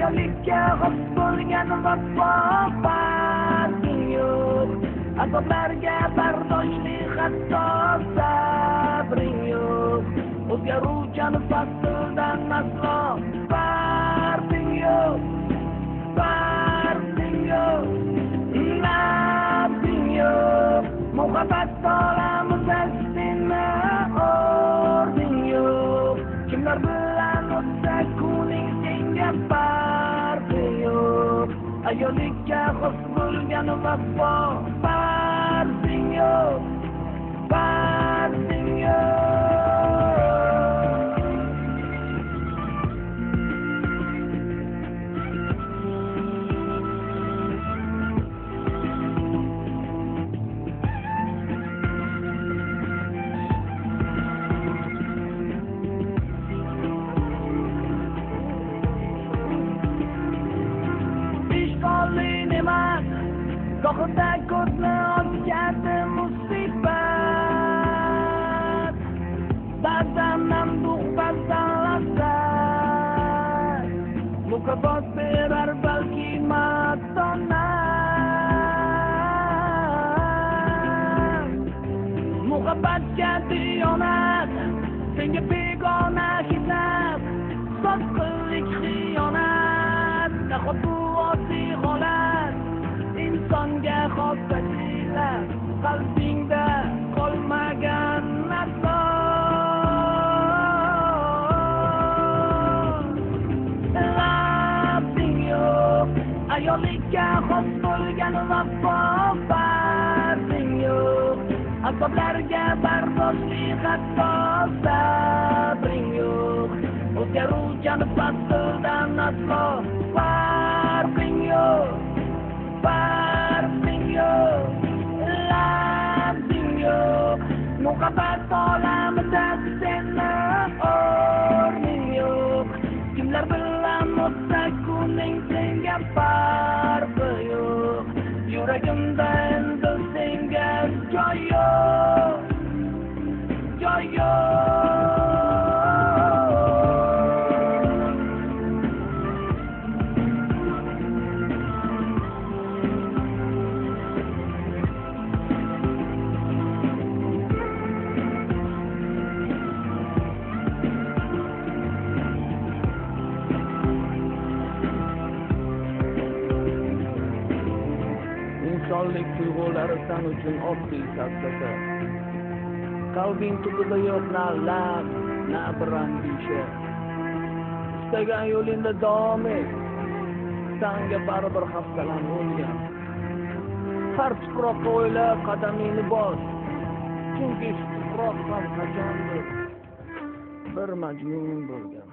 ayollikka xos bo'lgan vafo farzing yo'q, azoblarga bardoshli hatto sabring yo'q, o'zgaruvchan fasldan aslo farzing yo'q, farzing yo'q, nafsing yo'q, muhabbat olamida seni o'rning yo'q, kimlar bilan o'tsa kuning senga farqi yo'q, ayollikka xos bo'lgan vafo farzing yo'q, farzing yo'q. Gohida ko'zni ochadi musibat, ba'zan ham duh, ba'zan lazzat, mukofot berar balki matonat. Muhabbatga diyonat, senga begona hitlar, sotqinlik xiyonat, nahot bu oddiy holat, insonga xos fazilat, qalbingda qolmagan narsa. Nafsing yo'q, ayollikka xos bo'lgan vafo farzing yo'q, azoblarga bardoshli hatto sabring yo'q, o'zgaruvchan fasldan aslo farqing yo'q, farzing yo'q, nafsing yo'q, muhabbat olamida seni o'rning yo'q, kimlar bilan o'tsa kuning senga farqi yo'q, yuragimda endi senga joy yo'q, joy yo'q. İnsanlık tuyg'ulari sen uchun oddiy safsata, qalbing tubida yo'q na lab, na bir andisha, istagan yo'lingda davom et, senga baribir haftalan o'lgan, har tuproqqa o'ylab qadamingni bos, chunki shu tuproq ham qachondir bir majnun bo'lgan.